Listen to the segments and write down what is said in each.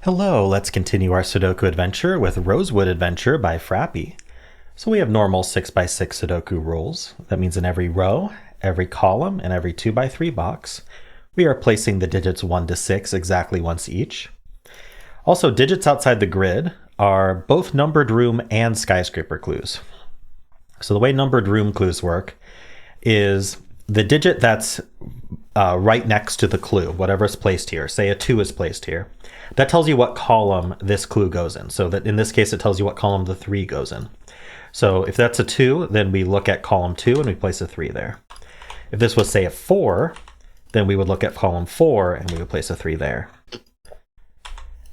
Hello, let's continue our Sudoku adventure with Rosewood Adventure by Frappy. So we have normal 6x6 Sudoku rules. That means in every row, every column, and every 2x3 box, we are placing the digits 1 to 6 exactly once each. Also, digits outside the grid are both numbered room and skyscraper clues. So the way numbered room clues work is the digit that's right next to the clue, whatever is placed here. Say a 2 is placed here. That tells you what column this clue goes in. So that in this case, it tells you what column the 3 goes in. So if that's a 2, then we look at column 2 and we place a 3 there. If this was, say, a 4, then we would look at column 4 and we would place a 3 there.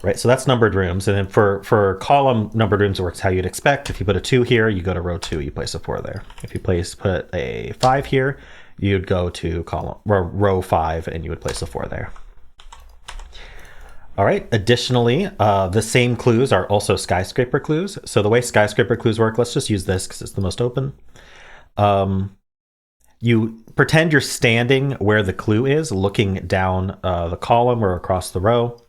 Right, so that's numbered rooms. And then for column numbered rooms, it works how you'd expect. If you put a 2 here, you go to row 2, you place a 4 there. If you put a 5 here, you'd go to row 5 and you would place a 4 there. All right, additionally, the same clues are also skyscraper clues. So the way skyscraper clues work, let's just use this because it's the most open. You pretend you're standing where the clue is, looking down the column or across the row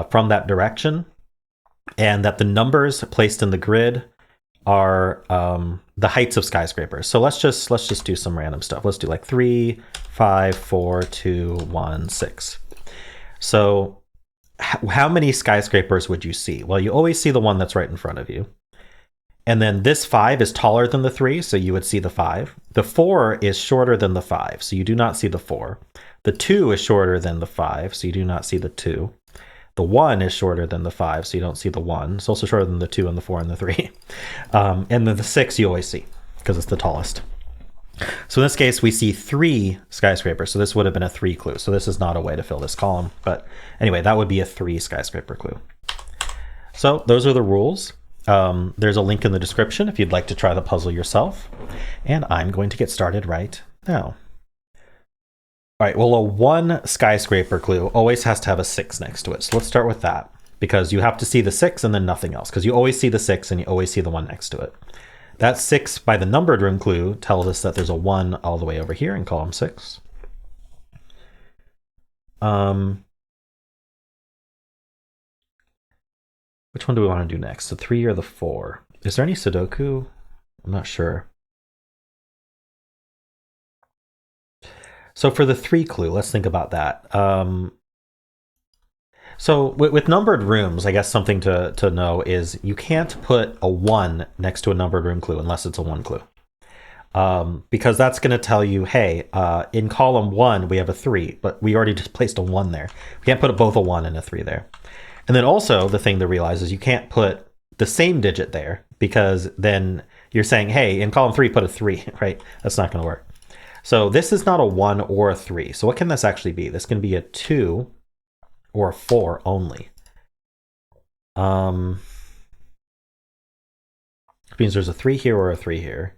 from that direction, and that the numbers placed in the grid are the heights of skyscrapers. So let's just do some random stuff. Let's do like 3, 5, 4, 2, 1, 6. So how many skyscrapers would you see? Well, you always see the one that's right in front of you. And then this 5 is taller than the 3, so you would see the 5. The 4 is shorter than the 5, so you do not see the 4. The 2 is shorter than the 5, so you do not see the 2. The 1 is shorter than the 5, so you don't see the 1. It's also shorter than the 2 and the 4 and the 3. And then the 6 you always see, because it's the tallest. So in this case, we see 3 skyscrapers. So this would have been a 3 clue. So this is not a way to fill this column. But anyway, that would be a 3 skyscraper clue. So those are the rules. There's a link in the description if you'd like to try the puzzle yourself. And I'm going to get started right now. All right, well, a 1 skyscraper clue always has to have a 6 next to it. So let's start with that, because you have to see the 6 and then nothing else, because you always see the 6 and you always see the 1 next to it. That 6 by the numbered room clue tells us that there's a 1 all the way over here in column 6. Which one do we want to do next? The 3 or the 4? Is there any Sudoku? I'm not sure. So for the 3 clue, let's think about that. So with numbered rooms, I guess something to know is you can't put a 1 next to a numbered room clue unless it's a 1 clue. Because that's going to tell you, hey, in column 1, we have a 3, but we already just placed a 1 there. We can't put both a 1 and a 3 there. And then also the thing to realize is you can't put the same digit there, because then you're saying, hey, in column 3, put a 3, right? That's not going to work. So this is not a 1 or a 3. So what can this actually be? This can be a 2 or a 4 only. Means there's a 3 here or a 3 here.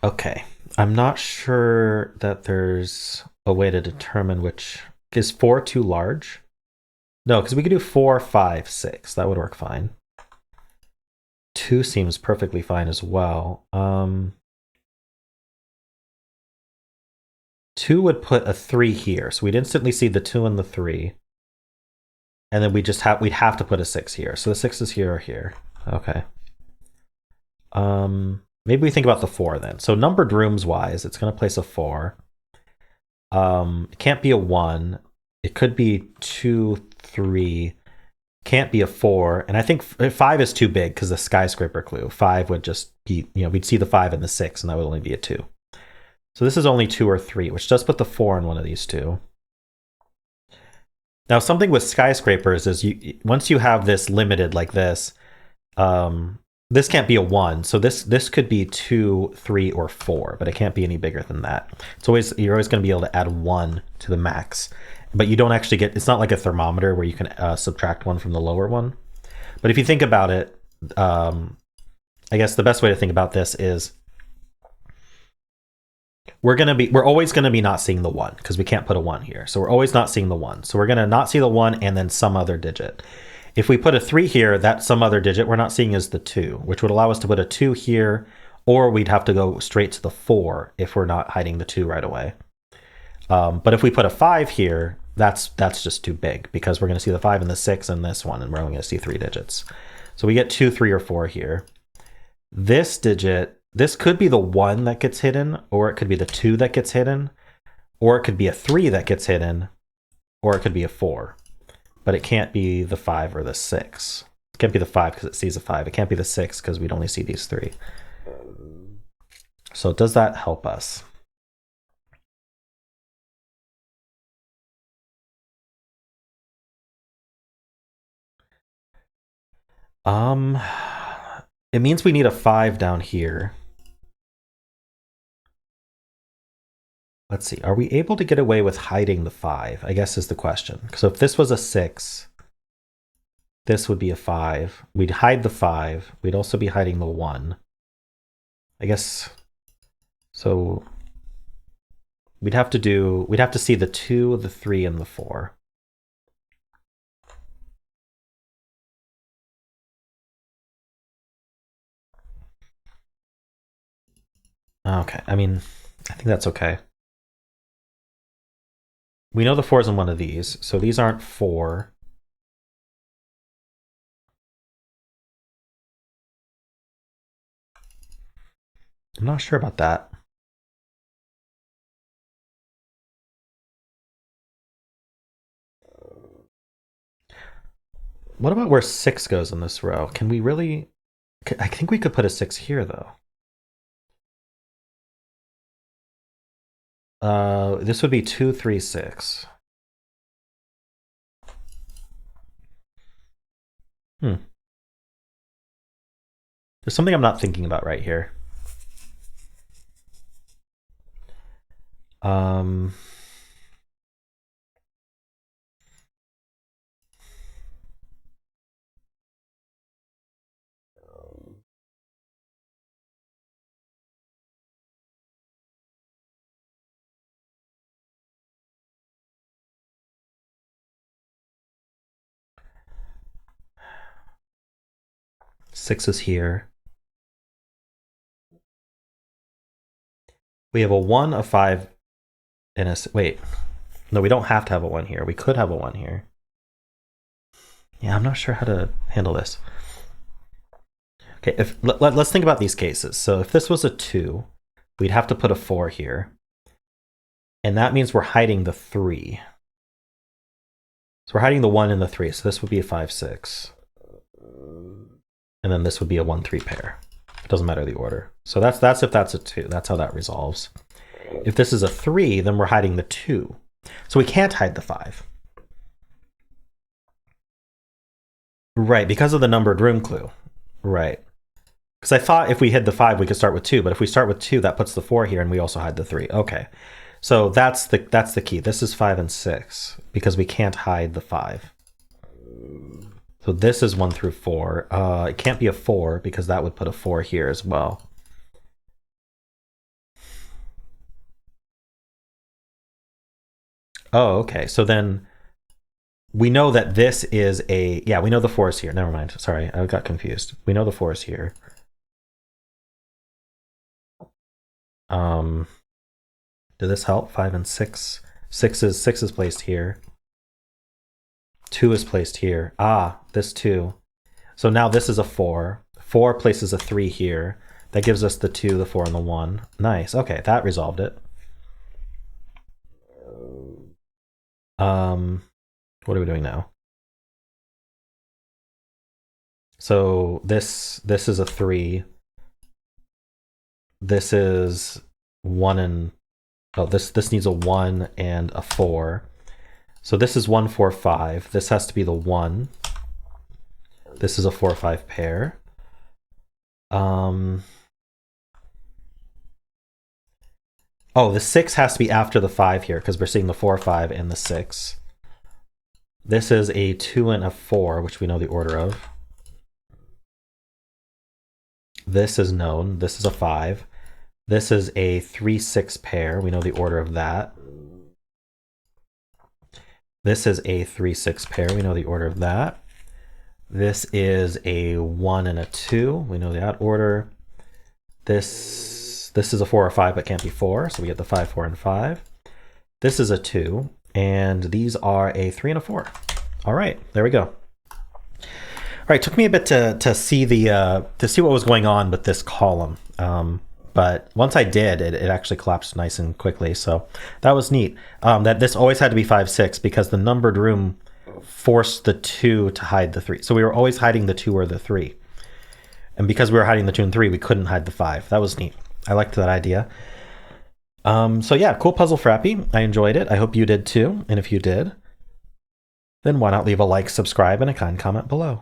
Okay, I'm not sure that there's a way to determine which. Is 4 too large? No, because we could do 4, 5, 6. That would work fine. 2 seems perfectly fine as well. 2 would put a 3 here, so we'd instantly see the 2 and the 3. And then we'd have to put a 6 here. So the 6 is here or here. Okay. Maybe we think about the 4 then. So numbered rooms wise, it's going to place a 4. It can't be a 1. It could be 2, 3. Can't be a 4. And I think 5 is too big because the skyscraper clue. 5 would just be, we'd see the 5 and the 6, and that would only be a 2. So this is only 2 or 3, which does put the 4 in one of these two. Now, something with skyscrapers is once you have this limited like this, this can't be a 1. So this could be 2, 3, or 4, but it can't be any bigger than that. You're always going to be able to add 1 to the max. But you don't actually get, it's not like a thermometer where you can subtract 1 from the lower one. But if you think about it, I guess the best way to think about this is we're always going to be not seeing the 1 because we can't put a 1 here. So we're always not seeing the 1. So we're going to not see the 1 and then some other digit. If we put a 3 here, that some other digit we're not seeing is the 2, which would allow us to put a 2 here or we'd have to go straight to the 4 if we're not hiding the 2 right away. But if we put a 5 here, that's just too big, because we're going to see the 5 and the 6 and this one, and we're only going to see 3 digits. So we get 2, 3, or 4 here. This digit, this could be the 1 that gets hidden, or it could be the 2 that gets hidden, or it could be a 3 that gets hidden, or it could be a 4. But it can't be the 5 or the 6. It can't be the 5 because it sees a 5. It can't be the 6 because we'd only see these 3. So does that help us? It means we need a 5 down here. Let's see. Are we able to get away with hiding the 5? I guess is the question. So if this was a 6, this would be a 5. We'd hide the 5. We'd also be hiding the 1. I guess. So we'd have to see the 2, the 3, and the 4. Okay, I mean, I think that's okay. We know the 4 is in one of these, so these aren't 4. I'm not sure about that. What about where 6 goes in this row? Can we really... I think we could put a 6 here, though. This would be 2, 3, 6. There's something I'm not thinking about right here. Six is here. We have a 1, a 5, and a... Wait. No, we don't have to have a 1 here. We could have a 1 here. Yeah, I'm not sure how to handle this. Okay, let's think about these cases. So if this was a 2, we'd have to put a 4 here. And that means we're hiding the 3. So we're hiding the 1 and the 3. So this would be a 5, 6. And then this would be a 1, 3 pair. It doesn't matter the order. So that's if that's a 2. That's how that resolves. If this is a 3, then we're hiding the 2. So we can't hide the 5. Right, because of the numbered room clue. Right. Because I thought if we hid the 5, we could start with 2. But if we start with 2, that puts the 4 here, and we also hide the 3. Okay. So that's the key. This is 5 and 6, because we can't hide the 5. So this is 1 through 4. It can't be a 4, because that would put a 4 here as well. Oh, okay. So then we know that this is a... Yeah, we know the 4 is here. Never mind. Sorry, I got confused. We know the 4 is here. Did this help? 5 and 6. 6 is placed here. 2 is placed here. Ah, this 2. So now this is a 4. 4 places a 3 here. That gives us the 2, the 4, and the 1. Nice. Okay, that resolved it. What are we doing now? So this is a 3. This is 1 and... Oh, this needs a 1 and a 4. So this is 1, 4, 5. This has to be the 1. This is a 4, 5 pair. Oh, the 6 has to be after the 5 here, because we're seeing the 4, 5, and the 6. This is a 2 and a 4, which we know the order of. This is known. This is a 5. This is a 3, 6 pair. We know the order of that. This is a 3, 6 pair. We know the order of that. This is a 1 and a 2. We know that order. This is a 4 or 5, but can't be 4, so we get the 5, 4, and 5. This is a 2, and these are a 3 and a 4. All right, there we go. All right, took me a bit to see what was going on with this column, but once I did, it actually collapsed nice and quickly. So that was neat. That this always had to be 5, 6 because the numbered room forced the 2 to hide the 3. So we were always hiding the 2 or the 3. And because we were hiding the 2 and 3, we couldn't hide the 5. That was neat. I liked that idea. So yeah, cool puzzle, Frappy. I enjoyed it. I hope you did too. And if you did, then why not leave a like, subscribe, and a kind comment below.